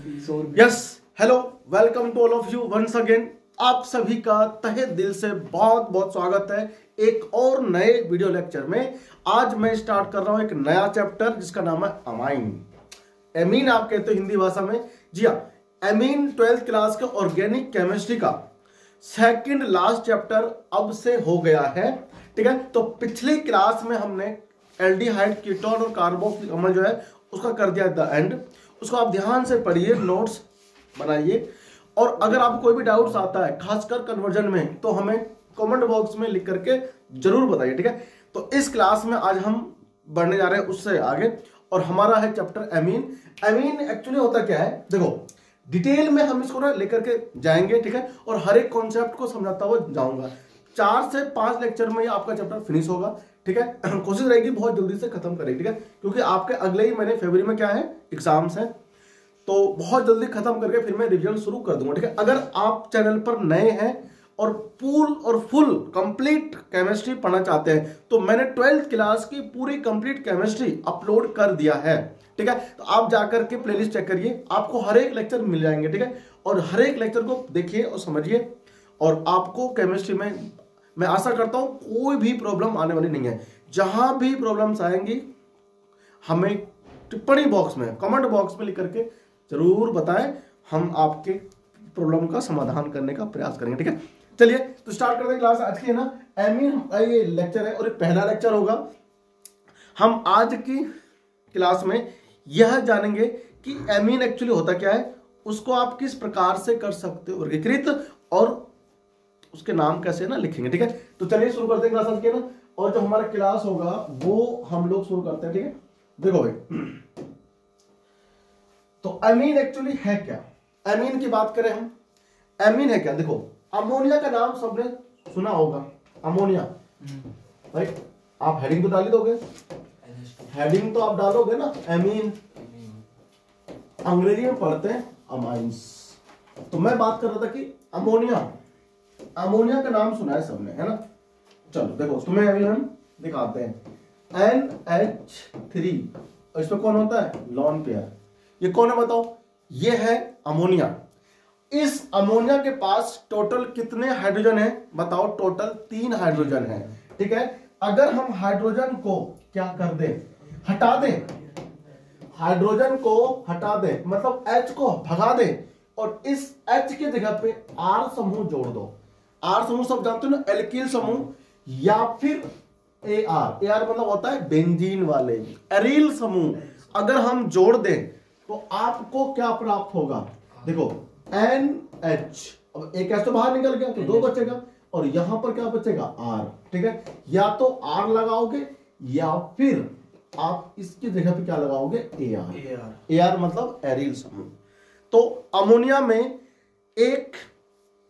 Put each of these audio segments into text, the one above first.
Yes, hello, welcome to all of you once again. आप सभी का तहे दिल से बहुत बहुत स्वागत है एक और नए वीडियो लेक्चर में। आज मैं स्टार्ट कर रहा हूं एक नया चैप्टर जिसका नाम है अमाइन। एमीन आप कहते हो हिंदी भाषा में। जी हाँ, एमीन 12th क्लास के ऑर्गेनिक केमिस्ट्री का सेकंड लास्ट चैप्टर अब से हो गया है। ठीक है, तो पिछली क्लास में हमने एल्डिहाइड, कीटोन और कार्बोक्सिलिक अम्ल जो है उसका कर दिया द एंड। उसको आप ध्यान से पढ़िए, नोट्स बनाइए, और अगर आपको कोई भी डाउट्स आता है खासकर कन्वर्जन में तो हमें कमेंट बॉक्स में लिख करके जरूर बताइए। ठीक है, तो इस क्लास में आज हम बढ़ने जा रहे हैं उससे आगे, और हमारा है चैप्टर एमीन। एमीन एक्चुअली होता क्या है, देखो डिटेल में हम इसको ना लेकर के जाएंगे। ठीक है, और हर एक कॉन्सेप्ट को समझाता हुआ जाऊंगा। 4 से 5 लेक्चर में आपका चैप्टर फिनिश होगा। ठीक है, कोशिश रहेगी बहुत जल्दी से खत्म करें। ठीक है, क्योंकि आपके अगले ही महीने फरवरी में क्या है, एग्जाम्स हैं, तो बहुत जल्दी खत्म करके फिर मैं रिवीजन शुरू कर दूंगा। ठीक है, अगर आप चैनल पर नए हैं और फुल कंप्लीट केमिस्ट्री पढ़ना चाहते हैं तो मैंने 12th क्लास की पूरी कंप्लीट केमिस्ट्री अपलोड कर दिया है। ठीक है, तो आप जाकर के प्लेलिस्ट चेक करिए, आपको हर एक लेक्चर मिल जाएंगे। ठीक है, और हर एक लेक्चर को देखिए और समझिए, और आपको केमिस्ट्री में मैं आशा करता हूं कोई भी प्रॉब्लम आने वाली नहीं है। जहां भी प्रॉब्लम्स आएंगी हमें टिप्पणी बॉक्स में, कमेंट बॉक्स में लिख करके जरूर बताएं, हम आपके प्रॉब्लम का समाधान करने का प्रयास करेंगे। ठीक है, चलिए तो स्टार्ट करते हैं क्लास आज की, है ना। एमीन ये लेक्चर है और ये पहला लेक्चर होगा। हम आज की क्लास में यह जानेंगे कि एमीन एक्चुअली होता क्या है, उसको आप किस प्रकार से कर सकते हो वर्गीकृत, और उसके नाम कैसे ना लिखेंगे। ठीक है, तो चलिए शुरू करते हैं क्लास आज की, ना। और जो हमारा क्लास होगा वो हम लोग शुरू करते हैं। ठीक है, देखो भाई, तो एमीन एक्चुअली है क्या। एमीन की बात करें हम, एमीन है क्या, देखो अमोनिया का नाम सबने सुना होगा। अमोनिया भाई, आप हेडिंग तो डाल ही दोगे, हेडिंग तो आप डालोगे ना। एमीन अंग्रेजी में पढ़ते हैं अमाइंस। तो मैं बात कर रहा था कि अमोनिया, अमोनिया का नाम सुना है सबने, है ना। चलो देखो, तुम्हें अभी हम दिखाते हैं NH3, और इसमें कौन होता है, लॉन पेयर। ये कौन है बताओ, ये है अमोनिया। इस अमोनिया के पास टोटल कितने हाइड्रोजन है बताओ, टोटल 3 हाइड्रोजन है। ठीक है, अगर हम हाइड्रोजन को क्या कर दें, हटा दें, हाइड्रोजन को हटा दें, मतलब H को भगा दें, और इस H की जगह पे R समूह जोड़ दो। R समूह सब जानते हो ना, एल्किल समूह, या फिर AR मतलब होता है बेंजीन वाले, एरिल समूह अगर हम जोड़ दें तो आपको क्या प्राप्त होगा, देखो NH, अब एक ऐसे बाहर निकल गया तो 2 बचेगा, और यहां पर क्या बचेगा, R। ठीक है, या तो R लगाओगे या फिर आप इसकी जगह पे क्या लगाओगे, AR मतलब एरिल समूह। तो अमोनिया में एक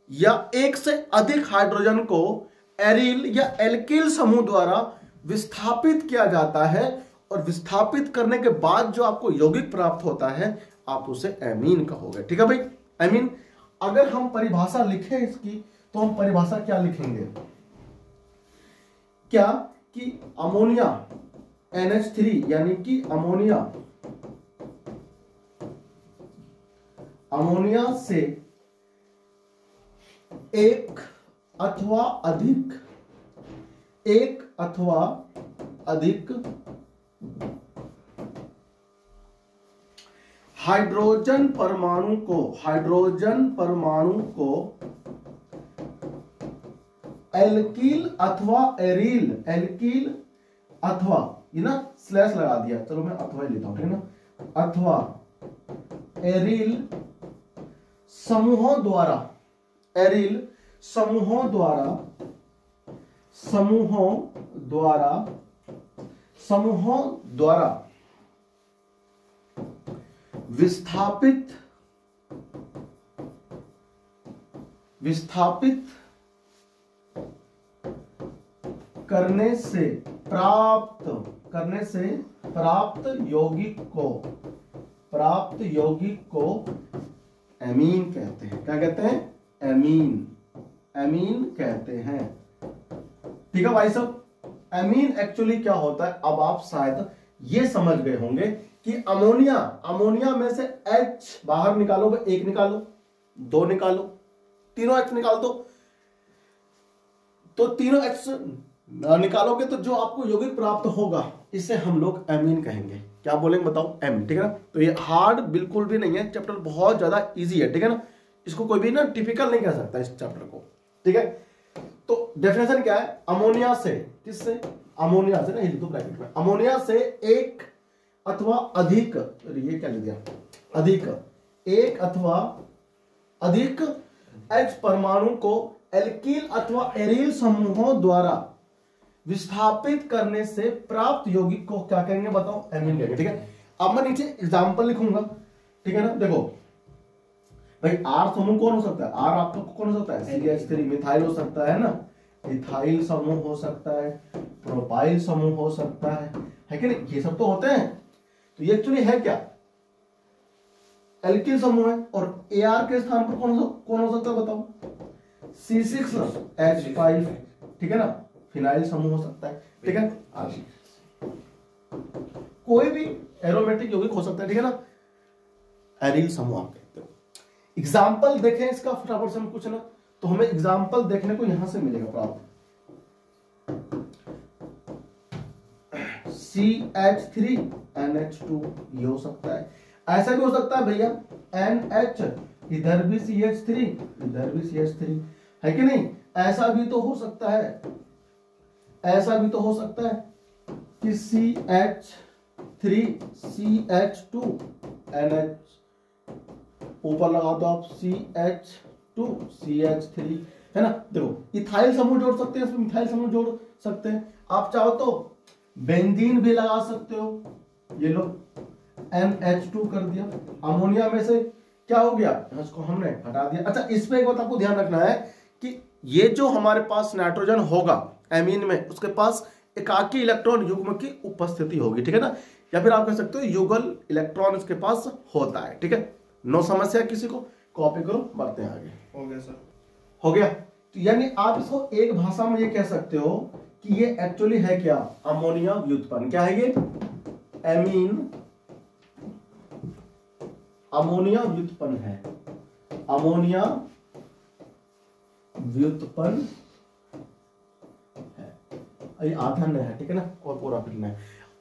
या एक से अधिक हाइड्रोजन को एरिल या एल्किल समूह द्वारा विस्थापित किया जाता है, और विस्थापित करने के बाद जो आपको यौगिक प्राप्त होता है आप उसे एमीन कहोगे। ठीक है भाई, एमीन। अगर हम परिभाषा लिखें इसकी तो हम परिभाषा क्या लिखेंगे, क्या कि अमोनिया NH3 यानी कि अमोनिया से एक अथवा अधिक हाइड्रोजन परमाणु को एल्किल अथवा ये ना स्लैश लगा दिया, चलो मैं अथवा ही लेता हूं, ठीक है ना, अथवा एरिल समूहों द्वारा विस्थापित करने से प्राप्त यौगिक को एमीन कहते हैं। क्या कहते हैं, एमीन कहते हैं। ठीक है भाई साहब, एमीन एक्चुअली क्या होता है, अब आप शायद ये समझ गए होंगे कि अमोनिया में से H बाहर निकालो, एक निकालो, दो निकालो, तीनों H निकाल दो, तो तीनों H निकालोगे तो जो आपको यौगिक प्राप्त होगा इसे हम लोग एमीन कहेंगे। क्या बोलेंगे बताओ? एम, ठीक है ना। तो ये हार्ड बिल्कुल भी नहीं है, चैप्टर बहुत ज्यादा इजी है, ठीक है ना। इसको कोई भी ना टिपिकल नहीं कह सकता इस चैप्टर को, ठीक है। तो डेफिनेशन क्या है? अमोनिया से, किससे? अमोनिया से ना, लिख दो ब्रैकेट में, अमोनिया से एक अथवा अधिक, ये क्या लिख दिया? अधिक, एक अथवा अधिक H परमाणु को एल्किल अथवा एरिल समूहों द्वारा विस्थापित करने से प्राप्त यौगिक को क्या कहेंगे बताओ? एमीन कहेंगे, ठीक है। अब मैं नीचे एग्जांपल लिखूंगा, ठीक है ना। देखो भाई, R समूह कौन हो सकता है? R आपको कौन हो सकता है? CH3 मिथाइल हो सकता है ना, इथाइल समूह हो सकता है, प्रोपाइल समूह हो सकता है कि नहीं? ये सब तो होते हैं। तो ये एक्चुअली है क्या? एल्किल समूह है। और AR के स्थान पर कौन हो सकता है बताओ? C6H5, ठीक है ना, फिनाइल समूह हो सकता है, ठीक है। कोई भी एरोमेटिक यौगिक हो सकता है, ठीक है ना। एरिल समूह आप कहते हो। एग्जाम्पल देखें इसका फटाफट से, कुछ ना तो हमें एग्जाम्पल देखने को यहां से मिलेगा प्राप्त। CH3NH2 ये हो सकता है। ऐसा भी हो सकता है भैया, NH, इधर भी CH3, इधर भी CH3, है कि नहीं? ऐसा भी तो हो सकता है, ऐसा भी तो हो सकता है कि CH3 CH2 NH, ऊपर लगा दो आप CH2 CH3, है ना। देखो इथाइल समूह जोड़ सकते हैं, इसमें मिथाइल समूह जोड़ सकते हैं। आप चाहो तो बेंजीन भी लगा सकते हो। ये लो NH2 कर दिया। अमोनिया में से क्या हो गया? इसको हमने हटा दिया। अच्छा, इसमें एक बात आपको ध्यान रखना है कि ये जो हमारे पास नाइट्रोजन होगा एमीन में, उसके पास एकाकी इलेक्ट्रॉन युग्म की उपस्थिति होगी, ठीक है ना। या फिर आप कह सकते हो युगल इलेक्ट्रॉन इसके पास होता है, ठीक है। नो समस्या किसी को? कॉपी करो, बढ़ते हैं आगे। हो गया सर, हो गया। तो यानी आप इसको एक भाषा में ये कह सकते हो कि ये एक्चुअली है क्या? अमोनिया व्युत्पन्न। क्या है ये? एमीन अमोनिया व्युत्पन्न है, अमोनिया व्युत्पन्न है। ये आधा नहीं है, ठीक है ना, और पूरा फिर नहीं।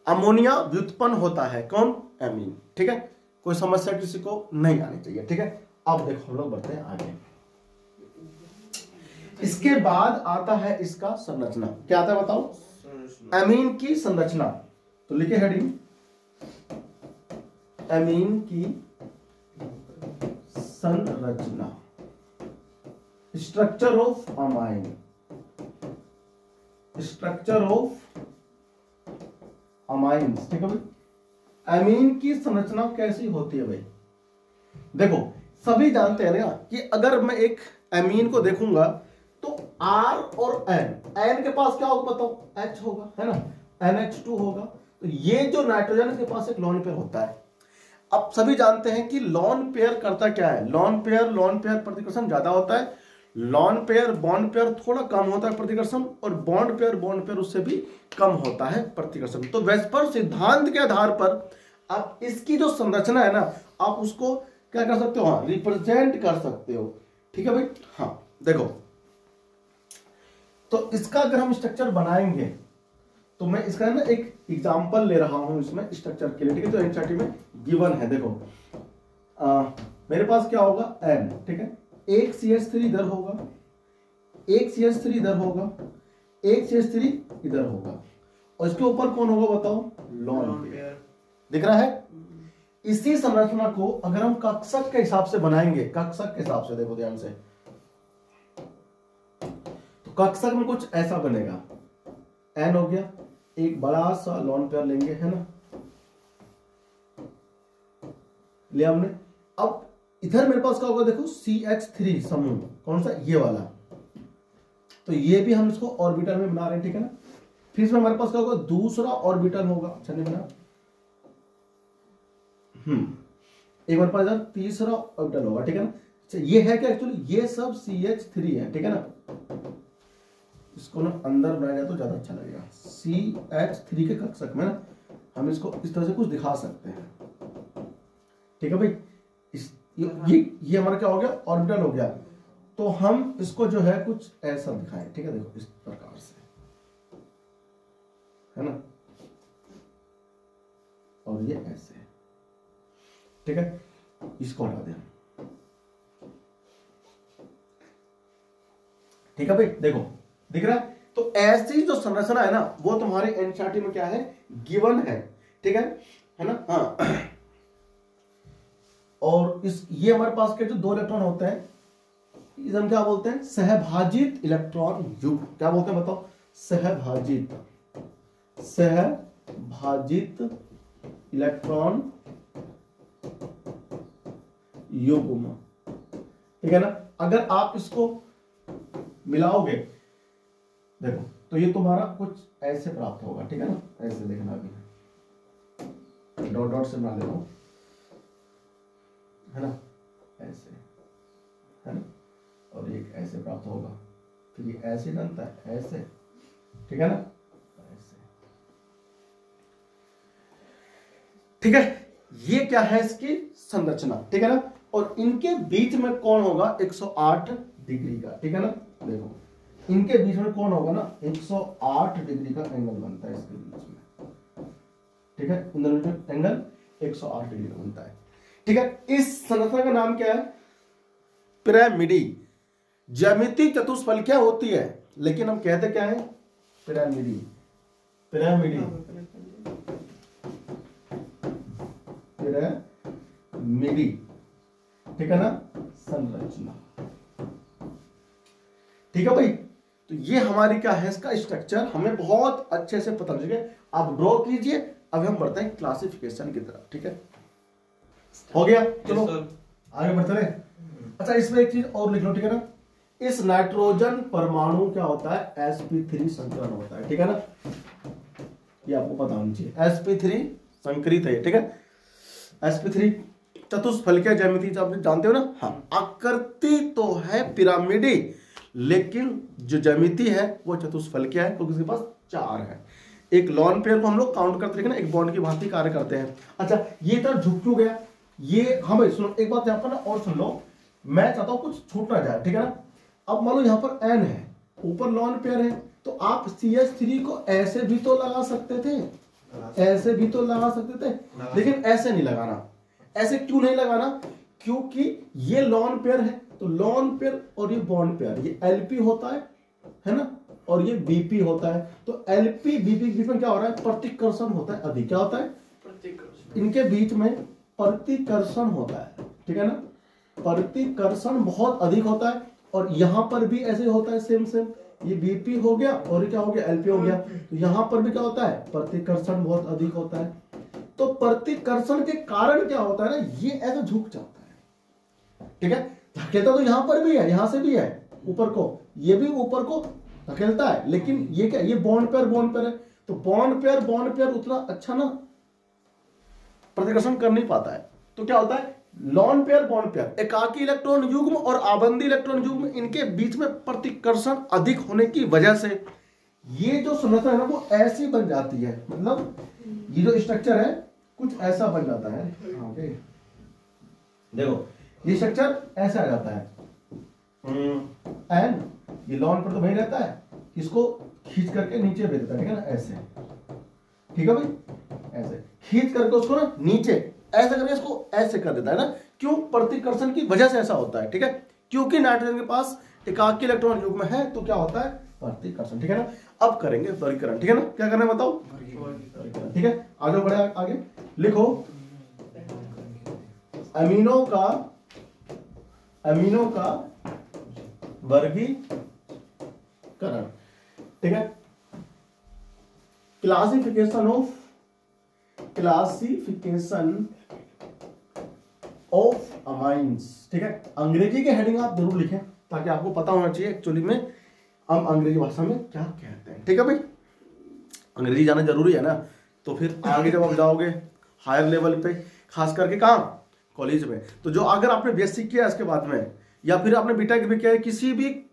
अमोनिया व्युत्पन्न होता है कौन? एमीन, ठीक है। कोई समस्या किसी को नहीं आनी चाहिए, ठीक है। अब देखो हम लोग बढ़ते हैं आगे। इसके बाद आता है इसका संरचना। क्या आता है बताओ? एमीन की संरचना। तो लिखे हेडिंग, एमीन की संरचना, structure of amine, structure of amines, ठीक है भाई। एमीन की संरचना कैसी होती है भाई? देखो सभी जानते हैं ना कि अगर मैं एक एमीन को देखूंगा तो R और N के पास क्या होगा बताओ? H होगा, है ना, NH2 होगा। तो ये जो नाइट्रोजन के पास एक लोन पेयर होता है। अब सभी जानते हैं कि लोन पेयर करता क्या है? लोन पेयर प्रतिकर्षण ज्यादा होता है, लोन पेयर बॉन्ड पेयर थोड़ा कम होता है प्रतिकर्षण, और बॉन्ड पेयर उससे भी कम होता है प्रतिकर्षण। तो वेस्पर सिद्धांत के आधार पर आप इसकी जो संरचना है ना, आप उसको क्या कर सकते हो? हाँ, रिप्रेजेंट कर सकते हो, ठीक है भाई। हाँ देखो, तो इसका अगर हम स्ट्रक्चर बनाएंगे तो मैं इसका ना एक एग्जांपल ले रहा हूं इसमें स्ट्रक्चर के लिए, ठीक है। तो एनसीईआरटी में गिवन है, देखो मेरे पास क्या होगा? N, ठीक है। एक CH3 इधर होगा, एक CH3 इधर होगा, एक CH3 इधर होगा, और इसके ऊपर कौन होगा बताओ? Lone pair. दिख रहा है? इसी संरचना को अगर हम कक्षक के हिसाब से बनाएंगे, कक्षक के हिसाब से देखो ध्यान से, तो कक्षक में कुछ ऐसा बनेगा। N हो गया, एक बड़ा सा लोन पेयर लेंगे, है ना, लिया हमने। अब इधर मेरे पास क्या होगा? देखो CH3 समूह, कौन सा? ये वाला। तो ये भी हम इसको ऑर्बिटल में बना रहे हैं, ठीक है ना। फिर इसमें हमारे पास क्या होगा? दूसरा ऑर्बिटल होगा। अच्छा नहीं बना? एक बार पास इधर तीसरा ऑर्बिटल होगा, ठीक है ना। अच्छा ये है क्या एक्चुअली? ये सब CH3 है, ठीक है ना। इसको ना अंदर बनाया जाए तो ज्यादा अच्छा लगेगा। CH3 के कक्षक में ना हम इसको इस तरह से कुछ दिखा सकते हैं। ठीक है भाई। ये हमारा क्या हो गया, ऑर्बिटल हो गया। तो हम इसको जो है कुछ ऐसा दिखाएं, ठीक है, देखो इस प्रकार से, है ना, और ये ऐसे, ठीक है, इसको हटा दें, ठीक है भाई। देखो दिख रहा है। तो ऐसी जो संरचना है ना वो तुम्हारे एनसीईआरटी में क्या है, गिवन है, ठीक है ना। हाँ, और ये हमारे पास के जो 2 इलेक्ट्रॉन होते हैं इसे हम क्या बोलते हैं, सहभाजित इलेक्ट्रॉन युग्म। क्या बोलते हैं बताओ, सहभाजित इलेक्ट्रॉन युग्म, ठीक है ना। अगर आप इसको मिलाओगे, देखो तो ये तुम्हारा कुछ ऐसे प्राप्त होगा, ठीक है ना, ऐसे देखना, अभी डॉट डॉट से बना लेता हूं, है ना, ऐसे, है ना, और एक ऐसे प्राप्त होगा, फिर ये ऐसे बनता है, ऐसे, ठीक है ना, ऐसे, ठीक है। ये क्या है, इसकी संरचना, ठीक है ना। और इनके बीच में कोण होगा 108 डिग्री का, ठीक है ना। देखो इनके बीच में कौन होगा ना, 108 डिग्री का एंगल बनता है इसके बीच में, ठीक है, इन दोनों में एंगल 108 डिग्री का बनता है, ठीक है। इस संरचना का नाम क्या है, पिरामिडी। ज्यामिति चतुष्फलकियां होती है, लेकिन हम कहते क्या है, पिरामिडी, पिरामिडी, पिरामिडी, ठीक है ना, संरचना, ठीक है भाई। तो ये हमारी क्या है, इसका स्ट्रक्चर हमें बहुत अच्छे से पता चल गया। आप ड्रॉ कीजिए, अब हम बढ़ते हैं क्लासिफिकेशन की तरफ, ठीक है, हो गया, चलो आगे बढ़ते रहे। अच्छा, इसमें एक चीज और लिख लो, ठीक है ना, इस नाइट्रोजन परमाणु क्या होता है, sp3 संकरण होता है, ठीक है ना, ये आपको पता होना चाहिए, sp3 संकरित है, ठीक है। sp3 चतुष्फलकीय ज्यामिति आप जानते हो ना। हाँ, आकृति तो है पिरामिडी, लेकिन जो ज्यामिति है वो चतुष्फलकीय है, क्योंकि उसके पास 4 है। एक लॉन पेयर को हम लोग काउंट करते हैं ना, एक बॉन्ड की भांति कार्य करते हैं। अच्छा, ये तरह झुक क्यों गया, ये, हाँ भाई सुनो एक बात यहाँ पर ना और सुन लो, मैं चाहता हूं कुछ छूट ना जाए, ठीक है ना। अब मान लो यहाँ पर n है, ऊपर लॉन पेयर है, तो आप CH3 को ऐसे भी तो लगा सकते थे, ऐसे भी तो लगा सकते थे, लेकिन ऐसे नहीं लगाना। ऐसे क्यों नहीं लगाना, क्योंकि ये लॉन पेयर है, तो लॉन पेयर और ये बॉन्ड पेयर, ये LP होता है ना, और ये BP होता है। तो LP BP के बीच में क्या हो रहा है, प्रतिकर्षण होता है अधिक, क्या होता है, इनके बीच में प्रतिकर्षण होता है, ठीक है ना, प्रतिकर्षण बहुत अधिक होता है। और यहां पर भी ऐसे होता है, सेम सेम, ये BP हो गया और ये क्या हो गया, LP हो गया। तो यहां पर भी क्या होता है, प्रतिकर्षण बहुत अधिक होता है। तो प्रतिकर्षण के कारण क्या होता है ना, ये ऐसे झुक जाता है, ठीक है। धकेलता तो यहां पर भी है, यहां से भी है ऊपर को, ये भी ऊपर को धकेलता है, लेकिन ये क्या, ये बॉन्ड पेयर है, तो बॉन्ड पेयर उतना अच्छा ना प्रतिकर्षण कर नहीं पाता है। तो क्या होता है, लॉन पेयर बॉन्ड पेयर, एकाकी इलेक्ट्रॉन युग्म और आबंदी इलेक्ट्रॉन युग्म, इनके बीच में प्रतिकर्षण अधिक होने की वजह से ये जो संरचना है ना वो ऐसी बन जाती है, मतलब ये जो स्ट्रक्चर है कुछ ऐसा बन जाता है। ओके, देखो ये स्ट्रक्चर ऐसा आ जाता है, एन ये लॉन पर तो वही रहता है, इसको खींच करके नीचे भेज देता है, ठीक है ना, ऐसे, ठीक है भाई, ऐसे खींच करके उसको ना नीचे ऐसे करके इसको ऐसे कर देता है ना। क्यों, प्रतिकर्षण की वजह से ऐसा होता है, ठीक है, क्योंकि नाइट्रोजन के पास एकाकी इलेक्ट्रॉन युग्म है, तो क्या होता है, प्रतिकर्षण, ठीक है ना। अब करेंगे वर्गीकरण, ठीक है ना, क्या करना है बताओ, ठीक है। आगे बढ़े, आगे लिखो, अमीनो का वर्गीकरण, ठीक है। क्लासिफिकेशन ऑफ अमाइंस, ठीक है। अंग्रेजी के हेडिंग आप जरूर लिखें ताकि आपको पता होना चाहिए एक्चुअली में हम अंग्रेजी भाषा में क्या कहते हैं, ठीक है भाई। अंग्रेजी जाना जरूरी है ना, तो फिर आगे जब आप जाओगे हायर लेवल पे, खास करके कहाँ, कॉलेज में, तो जो अगर आपने बीएससी किया इसके बाद में, या फिर आपने बीटेक भी किया है, किसी भी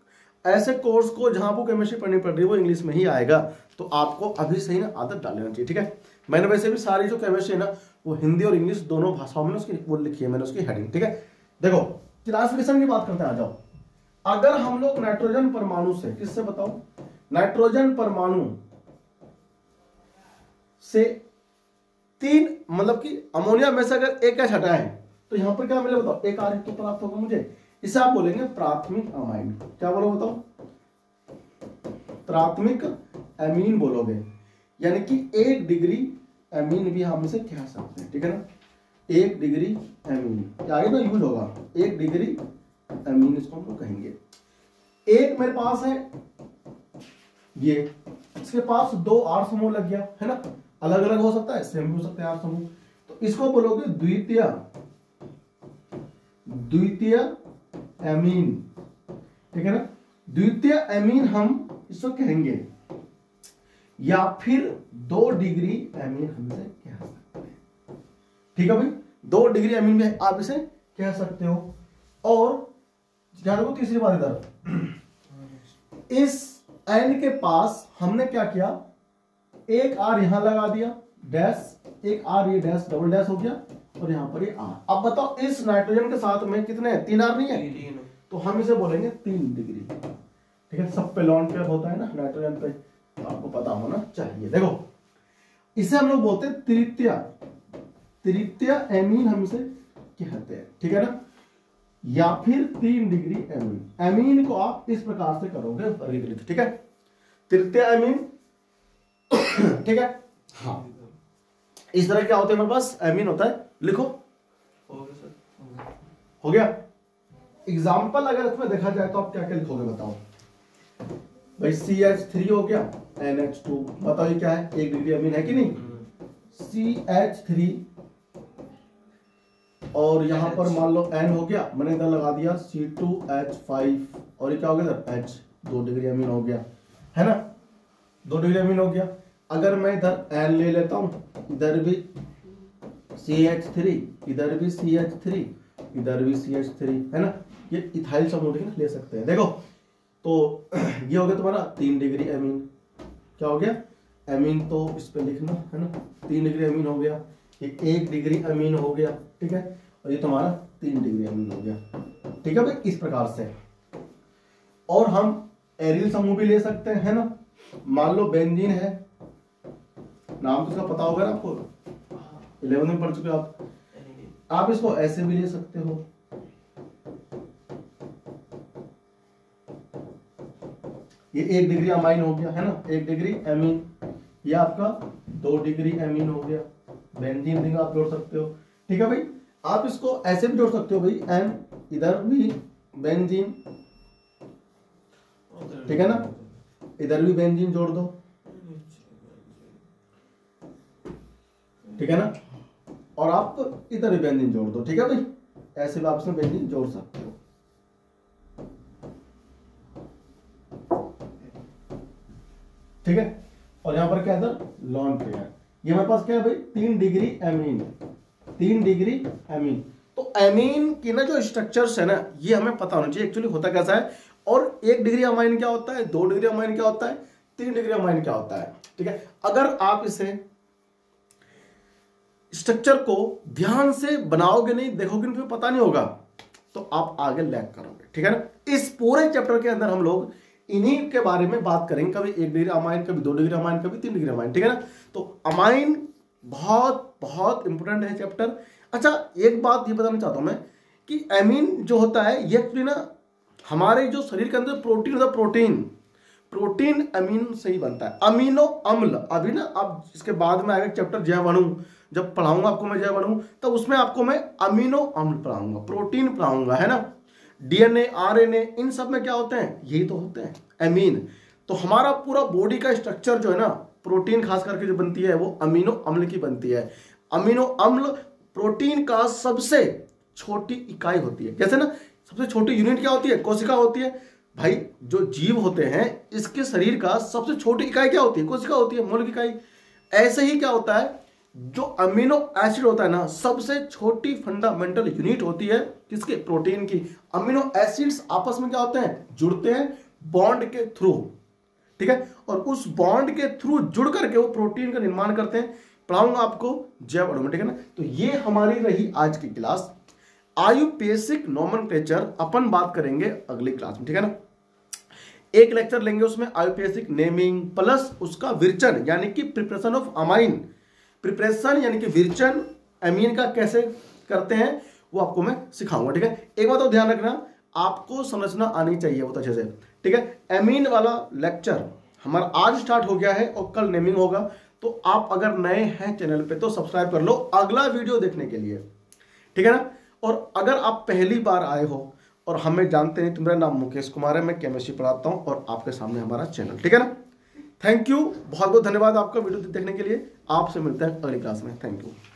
ऐसे कोर्स को जहां आपको केमिस्ट्री पढ़नी पड़ रही है वो इंग्लिश में ही आएगा, तो आपको अभी से ही ना आदत डाल लेना चाहिए, ठीक है। मैंने वैसे भी सारी जो केमिस्ट्री है ना वो हिंदी और इंग्लिश दोनों भाषाओं में उसकी वो लिखी है मैंने उसकी हेडिंग, ठीक है। देखो क्लासिफिकेशन की बात करते हैं, आ जाओ। अगर हम लोग नाइट्रोजन परमाणु से, किससे बताओ, नाइट्रोजन परमाणु से 3 मतलब कि अमोनिया में से अगर एक एच हटाएं तो यहां पर क्या मिले बताओ, एक आर तो प्राप्त होगा मुझे। इसे आप बोलेंगे प्राथमिक अमाइन। क्या बोलो बताओ, प्राथमिक एमीन बोलोगे, यानी कि 1 डिग्री एमीन भी हम इसे कह सकते हैं, ठीक है ना। 1 डिग्री एमीन क्या ना यूज होगा, 1 डिग्री एमीन इसको हम लोग कहेंगे। एक मेरे पास है ये, इसके पास 2 R समूह लग गया है ना, अलग अलग हो सकता है, सेम भी हो सकता है R समूह, तो इसको बोलोगे द्वितीय एमीन, ठीक है ना। द्वितीय एमीन हम इसको कहेंगे, या फिर 2 डिग्री एमीन हम इसे कह सकते हैं, ठीक है भाई। 2 डिग्री एमीन भी आप इसे कह सकते हो। और ध्यान रखो तीसरी बात इधर, इस एन के पास हमने क्या किया, एक आर यहां लगा दिया डैश, एक आर ये डैश डबल डैश हो गया, और यहां पर ये आर। अब बताओ इस नाइट्रोजन के साथ में कितने हैं, 3 आर नहीं है, तो हम इसे बोलेंगे 3 डिग्री, ठीक है। सब पे लॉन्ग पेयर होता है ना नाइट्रोजन पे, तो आपको पता होना चाहिए। देखो इसे हम लोग बोलते हैं तृतीय एमीन हम इसे कहते हैं, ठीक है ना, या फिर 3 डिग्री एमीन। एमीन को आप इस प्रकार से करोगे वर्गीकृत, ठीक है, तृतीय एमीन, ठीक है। हाँ इस तरह क्या होते हैं, मेरे पास एमीन होता है, लिखो। हो गया। एग्जाम्पल अगर इसमें देखा जाए तो आप क्या क्या लिखोगे बताओ भाई। CH3 हो गया, NH2, बताओ ये क्या है, 1 डिग्री अमीन है कि नहीं, CH3, और यहां पर मान लो N हो गया, मैंने इधर लगा दिया C2H5, और ये क्या हो गया इधर H, 2 डिग्री अमीन हो गया, है ना, 2 डिग्री अमीन हो गया। अगर मैं इधर N ले लेता हूं, इधर भी CH3, इधर भी CH3, इधर भी CH3, है ना, ये इथाइल समूह ले सकते हैं। देखो तो ये हो गया तुम्हारा 3 डिग्री एमीन, क्या हो गया एमीन, तो इस पे लिखना है ना, 3 डिग्री एमीन हो गया, ये 1 डिग्री एमीन हो गया, ठीक है, और ये तुम्हारा 3 डिग्री एमीन हो गया, ठीक है भाई, इस प्रकार से। और हम एरिल समूह भी ले सकते हैं, है ना, मान लो बेंजीन है, नाम तो इसका पता होगा ना आपको, 11 में पढ़ चुके हो आप इसको ऐसे भी ले सकते हो, ये 1 डिग्री अमाइन हो गया, है ना, 1 डिग्री एमीन, ये आपका 2 डिग्री एमीन हो गया, बेंजीन भी आप जोड़ सकते हो, ठीक है भाई। आप इसको ऐसे भी जोड़ सकते हो भाई, एन इधर भी बेंजीन, ठीक है ना, इधर भी बेंजीन जोड़ दो, ठीक है ना, और आप इधर भी बेंजीन जोड़ दो, ठीक है भाई, ऐसे भी आप इसमें बेंजीन जोड़ सकते हो, ठीक है। और यहां पर क्या है इधर लॉन पेयर, ये हमारे पास क्या है भाई 3 डिग्री एमीन, 3 डिग्री एमीन। तो एमीन की ना जो स्ट्रक्चर्स है ना, ये हमें पता होना चाहिए एक्चुअली होता कैसा है, और 1 डिग्री अमाइन क्या होता है, 2 डिग्री अमाइन क्या होता है, 3 डिग्री अमाइन क्या होता है, ठीक है। अगर आप इसे स्ट्रक्चर को ध्यान से बनाओगे नहीं, देखोगे नहीं, पता नहीं होगा, तो आप आगे लैग करोगे, ठीक है ना। इस पूरे चैप्टर के अंदर हम लोग इन्हीं के बारे में बात करेंगे, कभी 1 डिग्री अमाइन, कभी 2 डिग्री अमाइन, कभी 3 डिग्री अमाइन, ठीक है ना। तो अमाइन बहुत बहुत इंपोर्टेंट है चैप्टर। अच्छा एक बात ये बताना चाहता हूं मैं कि एमीन जो होता है ये एक्चुअली ना हमारे जो शरीर के अंदर प्रोटीन होता है, प्रोटीन अमीन से ही बनता है, अमीनो अम्ल। अभी ना अब इसके बाद में आएगा चैप्टर जैवाणु, जब पढ़ाऊंगा आपको मैं जैवाणु, तब उसमें आपको मैं अमीनो अम्ल पढ़ाऊंगा, प्रोटीन पढ़ाऊंगा, है ना। डीएनए आरएनए इन सब में क्या होते हैं, यही तो होते हैं एमीन। तो हमारा पूरा बॉडी का स्ट्रक्चर जो है ना, प्रोटीन खास करके जो बनती है वो अमीनो अम्ल की बनती है। अमीनो अम्ल प्रोटीन का सबसे छोटी इकाई होती है। जैसे ना सबसे छोटी यूनिट क्या होती है, कोशिका होती है। भाई जो जीव होते हैं इसके शरीर का सबसे छोटी इकाई क्या होती है, कोशिका होती है, मौलिक इकाई। ऐसे ही क्या होता है, जो अमीनो एसिड होता है ना, सबसे छोटी फंडामेंटल यूनिट होती है किसके, प्रोटीन की। अमीनो एसिड्स आपस में क्या होते हैं, जुड़ते हैं बॉन्ड के थ्रू, ठीक है, और उस बॉन्ड के थ्रू जुड़ करके वो प्रोटीन का निर्माण करते हैं। पढ़ाऊंगा आपको जैव अणु में, ठीक है ना। तो ये हमारी रही आज की क्लास। आयुपेसिक नोमेनक्लेचर अपन बात करेंगे अगली क्लास में, ठीक है ना। एक लेक्चर लेंगे उसमें आयुपेसिक नेमिंग प्लस उसका विरचन यानी कि प्रिपरेशन ऑफ अमाइन, प्रिपरेशन यानी कि विरचन अमीन का कैसे करते हैं वो आपको मैं सिखाऊंगा, ठीक है। एक बात तो ध्यान रखना, आपको समझना आनी चाहिए बहुत अच्छे से, ठीक है। अमीन वाला लेक्चर हमारा आज स्टार्ट हो गया है और कल नेमिंग होगा। तो आप अगर नए हैं चैनल पे तो सब्सक्राइब कर लो अगला वीडियो देखने के लिए, ठीक है ना। और अगर आप पहली बार आए हो और हमें जानते हैं तो मेरा नाम मुकेश कुमार है, मैं केमिस्ट्री पढ़ाता हूं और आपके सामने हमारा चैनल, ठीक है ना। थैंक यू, बहुत बहुत धन्यवाद आपका वीडियो देखने के लिए। आपसे मिलते हैं अगली क्लास में। Thank you.